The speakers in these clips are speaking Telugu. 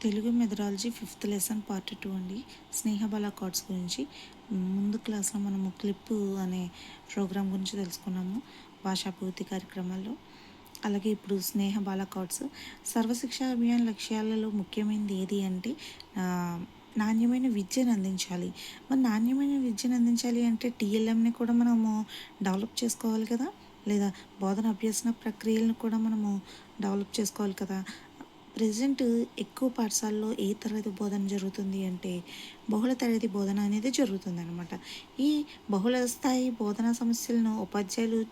Telugu methodology fifth lesson part 2 అండి. స్నేహబల కార్డ్స్ గురించి ముందు క్లాస్లో మనము క్లిప్ అనే ప్రోగ్రామ్ గురించి తెలుసుకున్నాము భాషాభివృద్ధి కార్యక్రమాల్లో. అలాగే ఇప్పుడు స్నేహబాల కార్డ్స్ సర్వశిక్ష అభియాన్ లక్ష్యాలలో ముఖ్యమైనది ఏది అంటే నాణ్యమైన విద్యను అందించాలి. మరి నాణ్యమైన విద్యను అందించాలి అంటే టీఎల్ఎంని కూడా మనము డెవలప్ చేసుకోవాలి కదా, లేదా బోధన అభ్యసన ప్రక్రియలను కూడా మనము డెవలప్ చేసుకోవాలి కదా. ప్రజెంట్ ఎక్కువ పాఠశాలలో ఏ తరగతి బోధన జరుగుతుంది అంటే బహుళ తరగతి బోధన అనేది జరుగుతుంది అనమాట. ఈ బహుళ స్థాయి బోధనా సమస్యలను ఉపాధ్యాయులు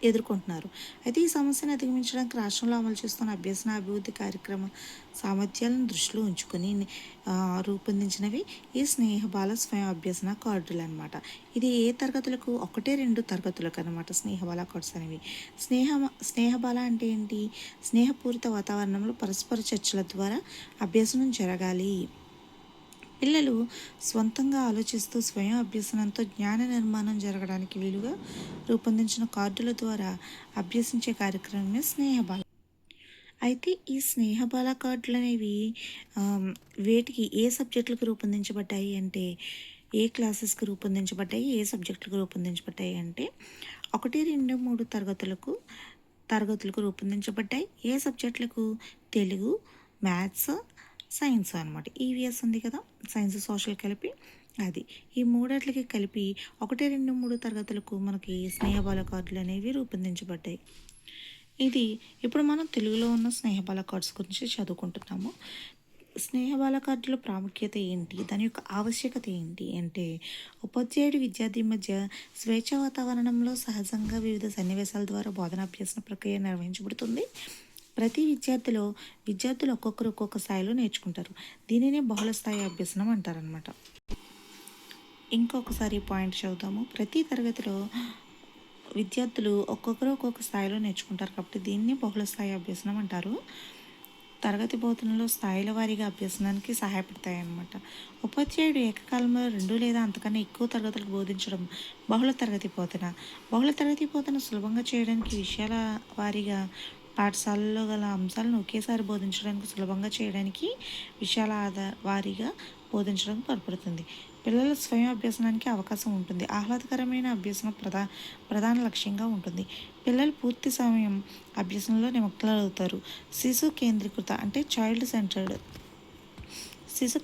ఎదుర్కొంటున్నారు. అయితే ఈ సమస్యను అధిగమించడానికి రాష్ట్రంలో అమలు చేస్తున్న అభ్యసన అభివృద్ధి కార్యక్రమ సామర్థ్యాలను దృష్టిలో ఉంచుకొని రూపొందించినవి ఈ స్నేహబాల స్వయం అభ్యసన కార్డులు అనమాట. ఇది ఏ తరగతులకు 1-2 తరగతులకు అనమాట స్నేహబాల కార్డ్స్ అనేవి. స్నేహబాల అంటే ఏంటి? స్నేహపూరిత వాతావరణంలో పరస్పర చర్చల ద్వారా అభ్యసనం జరగాలి. పిల్లలు స్వంతంగా ఆలోచిస్తూ స్వయం అభ్యసనంతో జ్ఞాన నిర్మాణం జరగడానికి వీలుగా రూపొందించిన కార్డుల ద్వారా అభ్యసించే కార్యక్రమమే స్నేహబాల. అయితే ఈ స్నేహబాల కార్డులు అనేవి వేటికి ఏ సబ్జెక్టులకు రూపొందించబడ్డాయి అంటే ఏ క్లాసెస్కి రూపొందించబడ్డాయి, ఏ సబ్జెక్టులకు రూపొందించబడ్డాయి అంటే 1, 2, 3 తరగతులకు రూపొందించబడ్డాయి. ఏ సబ్జెక్టులకు? తెలుగు, మ్యాథ్స్, సైన్స్ అనమాట. ఈవీఎస్ ఉంది కదా, సైన్స్ సోషల్ కలిపి అది. ఈ మూడిట్లకి కలిపి 1, 2, 3 తరగతులకు మనకి స్నేహబాల కార్డులు అనేవి రూపొందించబడ్డాయి. ఇది ఇప్పుడు మనం తెలుగులో ఉన్న స్నేహబాల కార్డ్స్ గురించి చదువుకుంటున్నాము. స్నేహబాల కార్డుల ప్రాముఖ్యత ఏంటి, దాని యొక్క ఆవశ్యకత ఏంటి అంటే ఉపాధ్యాయుడి విద్యార్థి మధ్య స్వేచ్ఛ వాతావరణంలో సహజంగా వివిధ సన్నివేశాల ద్వారా బోధనాభ్యసన ప్రక్రియ నిర్వహించబడుతుంది. ప్రతి విద్యార్థులు ఒక్కొక్కరు ఒక్కొక్క స్థాయిలో నేర్చుకుంటారు. దీనినే బహుళ స్థాయి అభ్యసనం అంటారనమాట. ఇంకొకసారి పాయింట్ చదువుతాము. ప్రతి తరగతిలో విద్యార్థులు ఒక్కొక్కరు ఒక్కొక్క స్థాయిలో నేర్చుకుంటారు కాబట్టి దీన్ని బహుళ స్థాయి అభ్యసనం అంటారు. తరగతి బోధనలో స్థాయిల వారీగా అభ్యసనానికి సహాయపడతాయి అన్నమాట. ఉపాధ్యాయుడు ఏకకాలంలో 2 లేదా అంతకన్నా ఎక్కువ తరగతులకు బోధించడం బహుళ తరగతి బోధన. బహుళ తరగతి బోధన సులభంగా చేయడానికి విషయాల వారీగా పాఠశాలలో గల అంశాలను ఒకేసారి బోధించడానికి సులభంగా చేయడానికి విషయాల వారీగా బోధించడం తోడ్పడుతుంది. పిల్లల స్వయం అభ్యసనానికి అవకాశం ఉంటుంది. ఆహ్లాదకరమైన అభ్యసనం ప్రధాన లక్ష్యంగా ఉంటుంది. పిల్లలు పూర్తి సమయం అభ్యసనంలో నిమగ్నమవుతారు. శిశు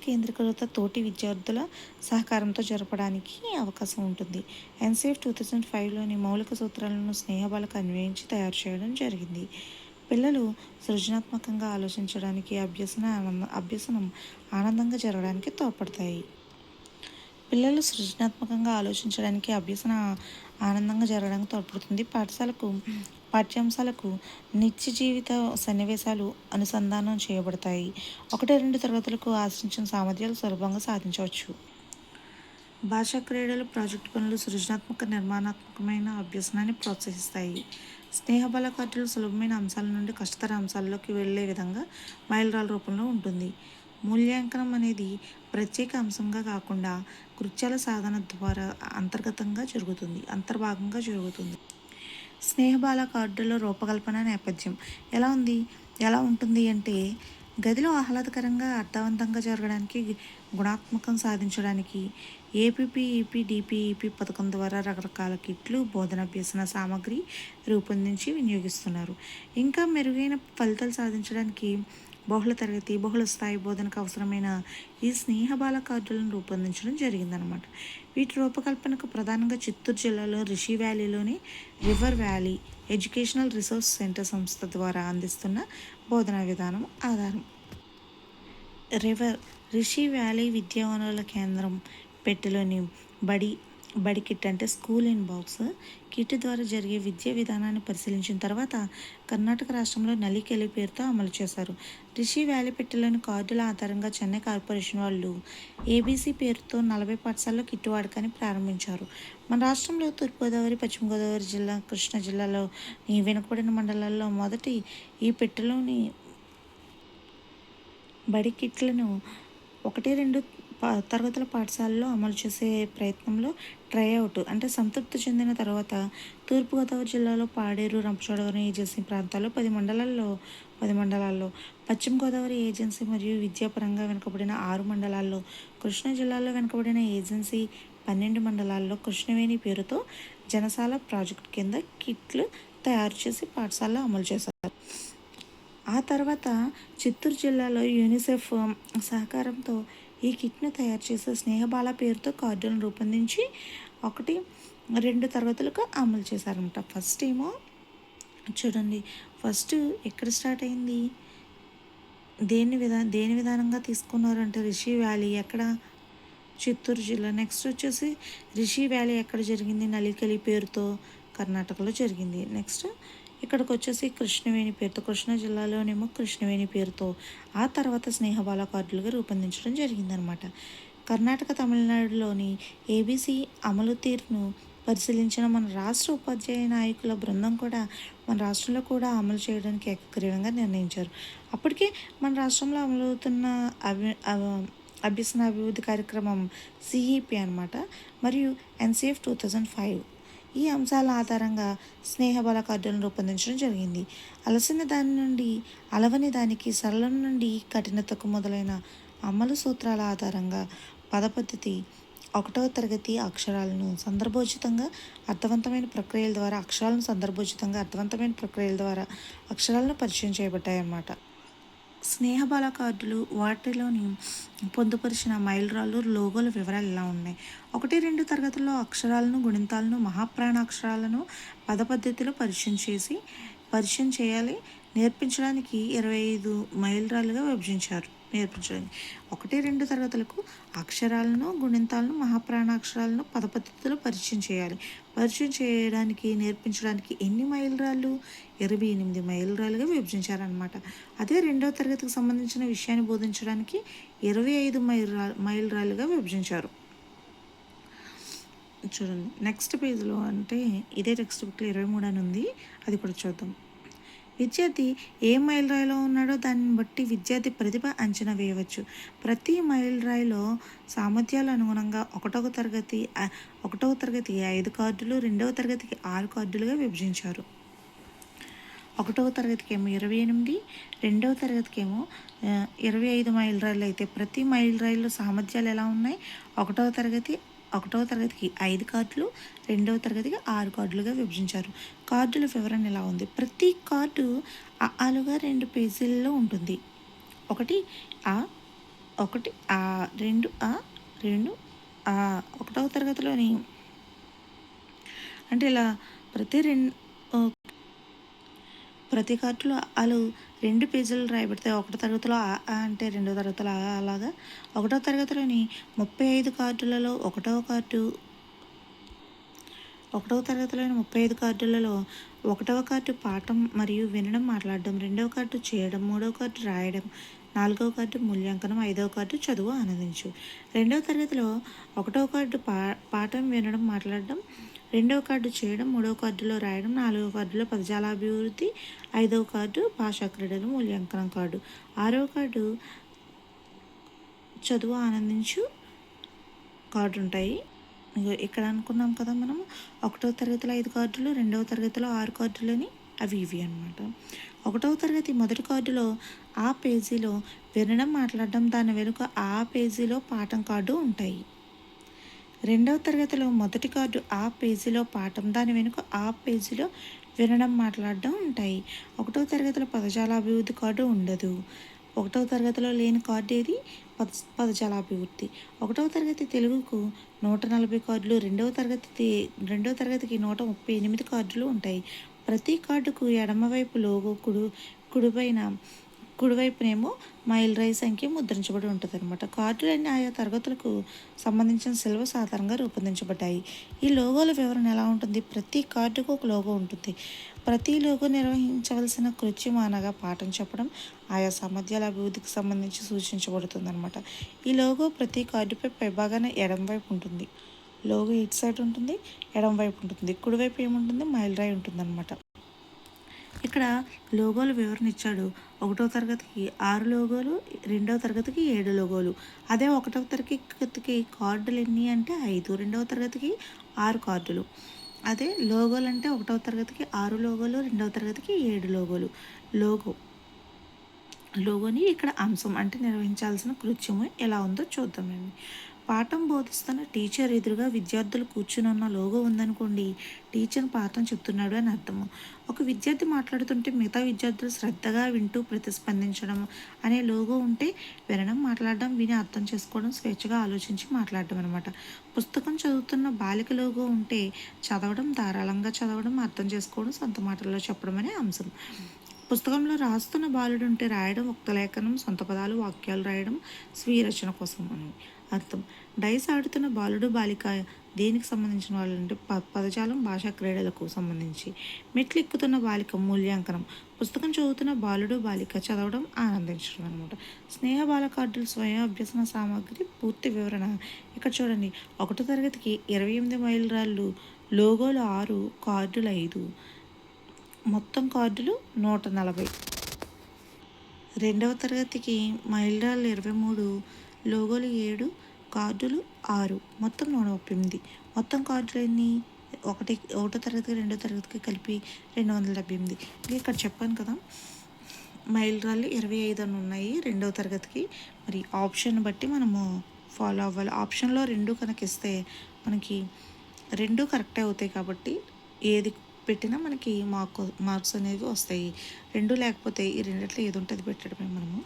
కేంద్రీకృత తోటి విద్యార్థుల సహకారంతో జరపడానికి అవకాశం ఉంటుంది. ఎన్సిఎఫ్ 2005లోని మౌలిక సూత్రాలను స్నేహబాలకు అన్వయించి తయారు చేయడం జరిగింది. పిల్లలు సృజనాత్మకంగా ఆలోచించడానికి అభ్యసనం ఆనందంగా జరగడానికి తోడ్పడతాయి. పిల్లలు సృజనాత్మకంగా ఆలోచించడానికి అభ్యసన ఆనందంగా జరగడానికి తోడ్పడుతుంది. పాఠ్యాంశాలకు నిత్య జీవిత సన్నివేశాలు అనుసంధానం చేయబడతాయి. 1-2 తరగతులకు ఆశించిన సామర్థ్యాలు సులభంగా సాధించవచ్చు. భాషా క్రీడలు, ప్రాజెక్టు పనులు సృజనాత్మక నిర్మాణాత్మకమైన అభ్యసనాన్ని ప్రోత్సహిస్తాయి. స్నేహబల కార్డులు సులభమైన అంశాల నుండి కష్టతర అంశాల్లోకి వెళ్లే విధంగా మైలురాళ్ళ రూపంలో ఉంటుంది. మూల్యాంకనం అనేది ప్రత్యేక అంశంగా కాకుండా కృత్యాల సాధన ద్వారా అంతర్భాగంగా జరుగుతుంది. స్నేహబాల కార్డుల రూపకల్పన నేపథ్యం ఎలా ఉంటుంది అంటే గదిలో ఆహ్లాదకరంగా అర్థవంతంగా జరగడానికి, గుణాత్మకం సాధించడానికి ఏపీపీ పథకం ద్వారా రకరకాల కిట్లు, బోధనాభ్యసన సామగ్రి రూపొందించి వినియోగిస్తున్నారు. ఇంకా మెరుగైన ఫలితాలు సాధించడానికి బహుళ స్థాయి బోధనకు అవసరమైన ఈ స్నేహబాల కార్డులను రూపొందించడం జరిగిందనమాట. వీటి రూపకల్పనకు ప్రధానంగా చిత్తూరు జిల్లాలో రిషి వ్యాలీలోని river valley educational resource centre సంస్థ ద్వారా అందిస్తున్న బోధనా విధానం ఆధారం. రిషి వ్యాలీ విద్యా వనరుల కేంద్రం పెట్టెలోని బడి కిట్ అంటే స్కూల్ ఇన్ బాక్స్ కిట్ ద్వారా జరిగే విద్యా విధానాన్ని పరిశీలించిన తర్వాత కర్ణాటక రాష్ట్రంలో నలికెలి పేరుతో అమలు చేశారు. రిషి వ్యాలీ పెట్టెలోని కార్డుల ఆధారంగా చెన్నై కార్పొరేషన్ వాళ్ళు ఏబీసీ పేరుతో 40 పాఠశాలలో కిట్ వాడకాన్ని ప్రారంభించారు. మన రాష్ట్రంలో తూర్పుగోదావరి, పశ్చిమ గోదావరి జిల్లా, కృష్ణా జిల్లాలో ఈ వెనుకబడిన మండలాల్లో మొదటి ఈ పెట్టెలోని బడి కిట్లను 1-2 తరగతుల పాఠశాలలో అమలు చేసే ప్రయత్నంలో ట్రైఅవుట్ అంటే సంతృప్తి చెందిన తర్వాత తూర్పుగోదావరి జిల్లాలో పాడేరు, రంపచోడవరం ఏజెన్సీ ప్రాంతాల్లో 10 మండలాల్లో, పశ్చిమ గోదావరి ఏజెన్సీ మరియు విద్యాపరంగా వెనుకబడిన 6 మండలాల్లో, కృష్ణా జిల్లాలో వెనుకబడిన ఏజెన్సీ 12 మండలాల్లో కృష్ణవేణి పేరుతో జనసాల ప్రాజెక్టు కింద కిట్లు తయారు చేసి పాఠశాలలో అమలు చేశారు. ఆ తర్వాత చిత్తూరు జిల్లాలో యూనిసెఫ్ సహకారంతో ఈ కిట్ను తయారు చేసే స్నేహబాల పేరుతో కార్డులను రూపొందించి 1-2 తరగతులకు అమలు చేశారనమాట. ఫస్ట్ ఏమో చూడండి, ఫస్ట్ ఎక్కడ స్టార్ట్ అయింది, దేని విధానంగా తీసుకున్నారంటే రిషి వ్యాలీ ఎక్కడ, చిత్తూరు జిల్లా. నెక్స్ట్ వచ్చేసి రిషి వ్యాలీ ఎక్కడ జరిగింది, నలికలి పేరుతో కర్ణాటకలో జరిగింది. నెక్స్ట్ ఇక్కడికి వచ్చేసి కృష్ణవేణి పేరుతో, కృష్ణా జిల్లాలోనేమో కృష్ణవేణి పేరుతో, ఆ తర్వాత స్నేహబాల కార్డులుగా రూపొందించడం జరిగిందనమాట. కర్ణాటక, తమిళనాడులోని ఏబీసీ అమలు తీరును పరిశీలించిన మన రాష్ట్ర ఉపాధ్యాయ నాయకుల బృందం కూడా మన రాష్ట్రంలో కూడా అమలు చేయడానికి ఏకగ్రీవంగా నిర్ణయించారు. అప్పటికే మన రాష్ట్రంలో అమలవుతున్న అభ్యసన అభివృద్ధి కార్యక్రమం సిఈపి అనమాట, మరియు ఎన్సిఎఫ్ 2005 ఈ అంశాల ఆధారంగా స్నేహబల కార్డులను రూపొందించడం జరిగింది. అలసిన దాని నుండి అలవని దానికి, సరళం నుండి కఠినతకు మొదలైన అమలు సూత్రాల ఆధారంగా పదపద్ధతి 1వ తరగతి అక్షరాలను సందర్భోచితంగా అర్థవంతమైన ప్రక్రియల ద్వారా అక్షరాలను పరిచయం చేయబడ్డాయన్నమాట. స్నేహబాల కార్డులు వాటిలోని పొందుపరిచిన మైలురాళ్ళు, లోగోల వివరాలు ఇలా ఉన్నాయి. 1-2 తరగతుల్లో అక్షరాలను, గుణింతాలను, మహాప్రాణాక్షరాలను పదపద్ధతిలో పరిచయం చేయాలి. నేర్పించడానికి 25 మైలురాళ్ళుగా విభజించారు. 1-2 తరగతులకు అక్షరాలను, గుణింతాలను, మహాప్రాణాక్షరాలను పదపద్ధతిలో పరిచయం చేయాలి. పరిచయం చేయడానికి, నేర్పించడానికి ఎన్ని మైలురాళ్ళు, 28 మైలురాళ్ళుగా విభజించారనమాట. అదే 2వ తరగతికి సంబంధించిన విషయాన్ని బోధించడానికి 25 మైలురాళ్ళుగా విభజించారు. చూడండి నెక్స్ట్ పేజ్లో, అంటే ఇదే టెక్స్ట్ బుక్లో 23 అని ఉంది, అది కూడా చూద్దాం. విద్యార్థి ఏ మైలురాయిలో ఉన్నాడో దాన్ని బట్టి విద్యార్థి ప్రతిభ అంచనా వేయవచ్చు. ప్రతి మైలురాయిలో సామర్థ్యాల అనుగుణంగా 1వ తరగతి 5 కార్డులు, 2వ తరగతికి 6 కార్డులుగా విభజించారు. 1వ తరగతికి ఏమో 28, 2వ తరగతికి ఏమో 25 మైలురాయిలు అయితే ప్రతి మైలురాయిలో సామర్థ్యాలు ఎలా ఉన్నాయి, 1వ తరగతికి 5 కార్డులు, 2వ తరగతికి 6 కార్డులుగా విభజించారు. కార్డుల వివరణ ఎలా ఉంది, ప్రతి కార్డు ఆలుగా 2 పేజీల్లో ఉంటుంది. 1 ఆ 2 ఆ 2 ఆ. 1వ తరగతిలోని అంటే ఇలా ప్రతి కార్డులో ఆలు 2 పేజీలు రాయబడతాయి. 1వ తరగతిలో అంటే 2వ తరగతిలో అలాగా. 1వ తరగతిలోని 35 కార్డులలో 1వ తరగతిలోని 35 కార్డులలో 1వ కార్డు పాఠం మరియు వినడం, మాట్లాడడం, 2వ కార్డు చేయడం, 3వ కార్డు రాయడం, 4వ కార్డు మూల్యాంకనం, 5వ కార్డు చదువు ఆనందించు. 2వ తరగతిలో 1వ కార్డు పాఠం వినడం, మాట్లాడడం, 2వ కార్డు చేయడం, 3వ కార్డులో రాయడం, 4వ కార్డులో పదజాలాభివృద్ధి, 5వ కార్డు భాషా క్రీడలు మూల్యాంకనం కార్డు, 6వ కార్డు చదువు ఆనందించు కార్డు ఉంటాయి. ఇక్కడ అనుకున్నాం కదా మనం, 1వ తరగతిలో 5 కార్డులు, 2వ తరగతిలో 6 కార్డులని ఇవి అనమాట. 1వ తరగతి మొదటి కార్డులో ఆ పేజీలో వినడం, మాట్లాడడం, దాని వెనుక ఆ పేజీలో పాఠం కార్డు ఉంటాయి. 2వ తరగతిలో మొదటి కార్డు ఆ పేజీలో పాఠం, దాని వెనుక ఆ పేజీలో వినడం, మాట్లాడడం ఉంటాయి. 1వ తరగతిలో పదజాలాభివృద్ధి కార్డు ఉండదు. 1వ తరగతిలో లేని కార్డు ఏది, పదజాలాభివృద్ధి. 1వ తరగతి తెలుగుకు 140 కార్డులు, 2వ తరగతికి 138 కార్డులు ఉంటాయి. ప్రతి కార్డుకు ఎడమవైపు లోగో, కుడివైపునేమో మైలురాయి సంఖ్య ముద్రించబడి ఉంటుంది అనమాట. కార్డులన్నీ ఆయా తరగతులకు సంబంధించిన సిలబస్ ఆధారంగా రూపొందించబడ్డాయి. ఈ లోగోల వివరణ ఎలా ఉంటుంది, ప్రతి కార్డుకు ఒక లోగో ఉంటుంది. ప్రతి లోగో నిర్వహించవలసిన కృత్యం అనగా పాఠం చెప్పడం, ఆయా సామర్థ్యాల అభివృద్ధికి సంబంధించి సూచించబడుతుంది అనమాట. ఈ లోగో ప్రతి కార్డుపై పైభాగాన ఎడమవైపు ఉంటుంది. లోగో ఇటు సైడ్ ఉంటుంది, ఎడమవైపు ఉంటుంది. కుడివైపు ఏముంటుంది, మైలురాయి ఉంటుంది అనమాట. ఇక ఇక్కడ లోగోలు వివరణ ఇచ్చాడు. 1వ తరగతికి 6 లోగోలు, 2వ తరగతికి 7 లోగోలు. అదే 1వ తరగతికి కార్డులు ఎన్ని అంటే 5, 2వ తరగతికి 6 కార్డులు. అదే లోగోలు అంటే 1వ తరగతికి 6 లోగోలు, 2వ తరగతికి 7 లోగోలు. లోగోని ఇక్కడ అంశం అంటే నిర్వహించాల్సిన కృత్యము ఎలా ఉందో చూద్దామండి. పాఠం బోధిస్తున్న టీచర్ ఎదురుగా విద్యార్థులు కూర్చుని ఉన్న లోగో ఉందనుకోండి, టీచర్ పాఠం చెప్తున్నాడు అని అర్థము. ఒక విద్యార్థి మాట్లాడుతుంటే మిగతా విద్యార్థులు శ్రద్ధగా వింటూ ప్రతిస్పందించడం అనే లోగో ఉంటే వినడం, మాట్లాడడం, విని అర్థం చేసుకోవడం, స్వేచ్ఛగా ఆలోచించి మాట్లాడడం అనమాట. పుస్తకం చదువుతున్న బాలిక లోగో ఉంటే చదవడం, ధారాళంగా చదవడం, అర్థం చేసుకోవడం, సొంత మాటల్లో చెప్పడం అనే అంశం. పుస్తకంలో రాస్తున్న బాలుడు ఉంటే రాయడం, ఉక్తలేఖనం, సొంత పదాలు, వాక్యాలు రాయడం, స్వీయ రచన కోసం అని అర్థం. డైస్ ఆడుతున్న బాలుడు, బాలిక దేనికి సంబంధించిన వాళ్ళు అంటే పదజాలం, భాషా క్రీడలకు సంబంధించి. మెట్లు ఎక్కుతున్న బాలిక మూల్యాంకనం. పుస్తకం చదువుతున్న బాలుడు, బాలిక చదవడం, ఆనందించడం అనమాట. స్నేహ బాల కార్డులు స్వయం అభ్యసన సామాగ్రి పూర్తి వివరణ. ఇక్కడ చూడండి, 1వ తరగతికి 28 మైలురాళ్ళు, లోగోలు 6, కార్డులు 5, మొత్తం కార్డులు 140. 2వ తరగతికి మైలురాళ్ళు 23, లోగోలు 7, కార్డులు 6, మొత్తం 138. మొత్తం కార్డులు ఎన్ని? 1వ తరగతికి 2వ తరగతికి కలిపి 278. ఇక్కడ చెప్పాను కదా, మైలురాళ్ళు 25 అని ఉన్నాయి 2వ తరగతికి. మరి ఆప్షన్ బట్టి మనము ఫాలో అవ్వాలి. ఆప్షన్లో 2 కనుక ఇస్తే మనకి 2 కరెక్టే అవుతాయి కాబట్టి ఏది పెట్టినా మనకి మార్క్స్ అనేవి వస్తాయి. 2 లేకపోతే ఈ రెండిట్లో ఏది ఉంటే అది పెట్టడమే మనము.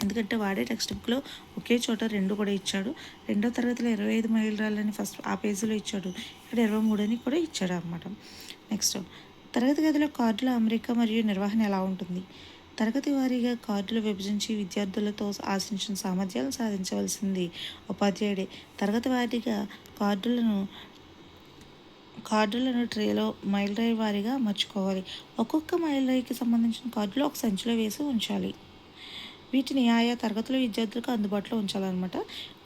ఎందుకంటే వాడే టెక్స్ట్ బుక్లో ఒకే చోట 2 కూడా ఇచ్చాడు. 2వ తరగతిలో 25 మైలురాళ్ళని ఫస్ట్ ఆ పేజీలో ఇచ్చాడు, ఇక్కడ 23 అని కూడా ఇచ్చాడు అనమాట. నెక్స్ట్, తరగతి గదిలో కార్డుల అమరిక మరియు నిర్వహణ ఎలా ఉంటుంది? తరగతి వారీగా కార్డులు విభజించి విద్యార్థులతో ఆశించిన సామర్థ్యాలు సాధించవలసింది ఉపాధ్యాయుడే. తరగతి వారీగా కార్డులను ట్రేలో మైలురాయి వారీగా అమర్చుకోవాలి. ఒక్కొక్క మైలురాయికి సంబంధించిన కార్డులు ఒక సంచిలో వేసి ఉంచాలి. వీటిని ఆయా తరగతుల విద్యార్థులకు అందుబాటులో ఉంచాలన్నమాట.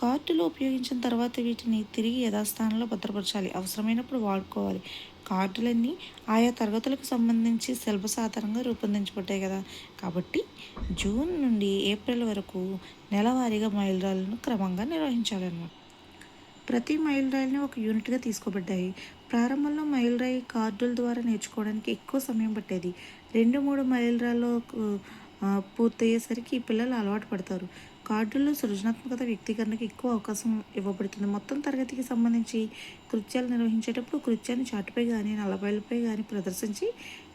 కార్డులు ఉపయోగించిన తర్వాత వీటిని తిరిగి యథాస్థానంలో భద్రపరచాలి. అవసరమైనప్పుడు వాడుకోవాలి. కార్డులన్నీ ఆయా తరగతులకు సంబంధించి సిలబస్ ఆధారంగా రూపొందించబడ్డాయి కదా, కాబట్టి జూన్ నుండి ఏప్రిల్ వరకు నెలవారీగా మైలురాళ్ళను క్రమంగా నిర్వహించాలన్నమాట. ప్రతి మైలురాయిని ఒక యూనిట్గా తీసుకోబడ్డాయి. ప్రారంభంలో మైలురాయి కార్డుల ద్వారా నేర్చుకోవడానికి ఎక్కువ సమయం పట్టేది. 2-3 మైలురాళ్ళు పూర్తయ్యేసరికి పిల్లలు అలవాటు పడతారు. కార్డుల్లో సృజనాత్మకత, వ్యక్తీకరణకు ఎక్కువ అవకాశం ఇవ్వబడుతుంది. మొత్తం తరగతికి సంబంధించి కృత్యాలు నిర్వహించేటప్పుడు కృత్యాన్ని చాటుపై కానీ నల్లబయలుపై కానీ ప్రదర్శించి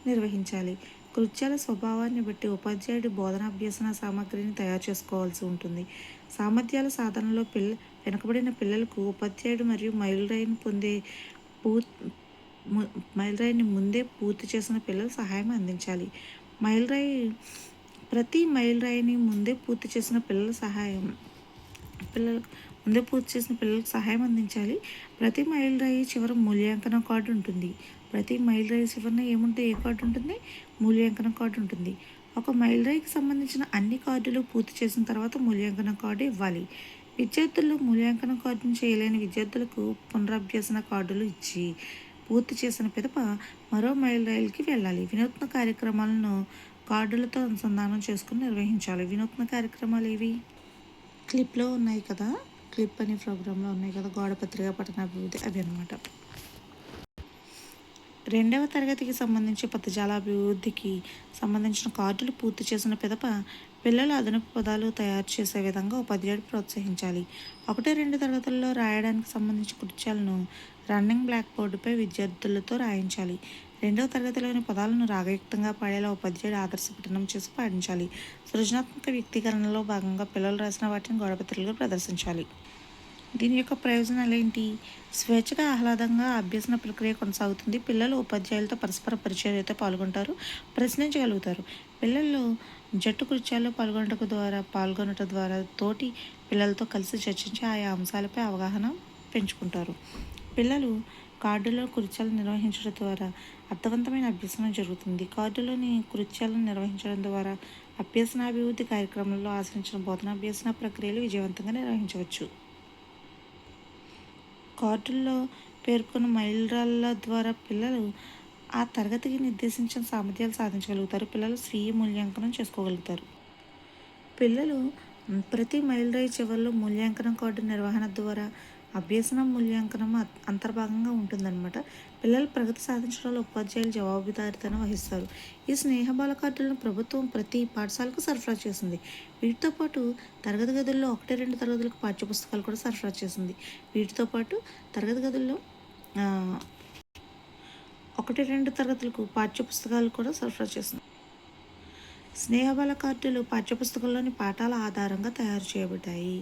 నిర్వహించాలి. కృత్యాల స్వభావాన్ని బట్టి ఉపాధ్యాయుడు బోధనాభ్యసన సామగ్రిని తయారు చేసుకోవాల్సి ఉంటుంది. సామర్థ్యాల సాధనలో వెనుకబడిన పిల్లలకు ఉపాధ్యాయుడు మరియు మైలురాయిని ముందే పూర్తి చేసిన పిల్లలు సహాయం అందించాలి. ప్రతి మైలురాయిని ముందే పూర్తి చేసిన పిల్లలకు సహాయం అందించాలి. ప్రతి మైలురాయి చివర మూల్యాంకన కార్డు ఉంటుంది. ప్రతి మైలురాయి చివరన ఏ కార్డు ఉంటుంది? మూల్యాంకన కార్డు ఉంటుంది. ఒక మైలురాయికి సంబంధించిన అన్ని కార్డులు పూర్తి చేసిన తర్వాత మూల్యాంకన కార్డు ఇవ్వాలి. విద్యార్థులు మూల్యాంకన కార్డును చేయలేని విద్యార్థులకు పునరభ్యసన కార్డులు ఇచ్చి పూర్తి చేసిన పిదప మరో మైలురాయికి వెళ్ళాలి. వినూత్న కార్యక్రమాలను కార్డులతో అనుసంధానం చేసుకుని నిర్వహించాలి. వినూత్న కార్యక్రమాలు ఏవి? క్లిప్లో ఉన్నాయి కదా, క్లిప్ అనే ప్రోగ్రాంలో ఉన్నాయి కదా, గోడ పత్రిక, పఠనాభివృద్ధి, అవి అనమాట. 2వ తరగతికి సంబంధించి పదజాలాభివృద్ధికి సంబంధించిన కార్డులు పూర్తి చేసిన పిదప పిల్లలు అదనపు పదాలు తయారు చేసే విధంగా ఉపాధ్యాయుడు ప్రోత్సహించాలి. 1-2 తరగతుల్లో రాయడానికి సంబంధించిన కృత్యాలను రన్నింగ్ బ్లాక్ బోర్డుపై విద్యార్థులతో రాయించాలి. 2వ తరగతిలోని పదాలను రాగయుక్తంగా పాడేలా ఉపాధ్యాయుడు ఆదర్శ పఠనం చేసి పాటించాలి. సృజనాత్మక వ్యక్తీకరణలో భాగంగా పిల్లలు రాసిన వాటిని గోడపత్రికలో ప్రదర్శించాలి. దీని యొక్క ప్రయోజనాలు ఏంటి? స్వేచ్ఛగా, ఆహ్లాదంగా అభ్యసన ప్రక్రియ కొనసాగుతుంది. పిల్లలు ఉపాధ్యాయులతో పరస్పర పరిచర్యతో పాల్గొంటారు, ప్రశ్నించగలుగుతారు. పిల్లలు జట్టు కృత్యాల్లో పాల్గొనటం ద్వారా తోటి పిల్లలతో కలిసి చర్చించి ఆయా అంశాలపై అవగాహన పెంచుకుంటారు. పిల్లలు కార్డులో కృత్యాలను నిర్వహించడం ద్వారా అర్థవంతమైన అభ్యసనం జరుగుతుంది. కార్డులోని కృత్యాలను నిర్వహించడం ద్వారా అభ్యసనాభివృద్ధి కార్యక్రమంలో ఆచరించిన బోధనాభ్యసన ప్రక్రియలు విజయవంతంగా నిర్వహించవచ్చు. కార్డుల్లో పేర్కొన్న మైలురాళ్ళ ద్వారా పిల్లలు ఆ తరగతికి నిర్దేశించిన సామర్థ్యాలు సాధించగలుగుతారు. పిల్లలు స్వీయ మూల్యాంకనం చేసుకోగలుగుతారు. పిల్లలు ప్రతి మైలురాయి చివరిలో మూల్యాంకనం కార్డు నిర్వహణ ద్వారా అభ్యసన మూల్యాంకనం అంతర్భాగంగా ఉంటుందన్నమాట. పిల్లలు ప్రగతి సాధించడంలో ఉపాధ్యాయులు జవాబుదారీతనం వహిస్తారు. ఈ స్నేహబాల కార్డులను ప్రభుత్వం ప్రతి పాఠశాలకు సరఫరా చేసింది. వీటితో పాటు తరగతి గదుల్లో 1, 2 తరగతులకు పాఠ్యపుస్తకాలు కూడా సరఫరా చేసింది. వీటితో పాటు తరగతి గదుల్లో 1, 2 తరగతులకు పాఠ్యపుస్తకాలు కూడా సరఫరా చేసింది. స్నేహబల కార్డులు పాఠ్యపుస్తకంలోని పాఠాల ఆధారంగా తయారు చేయబడ్డాయి.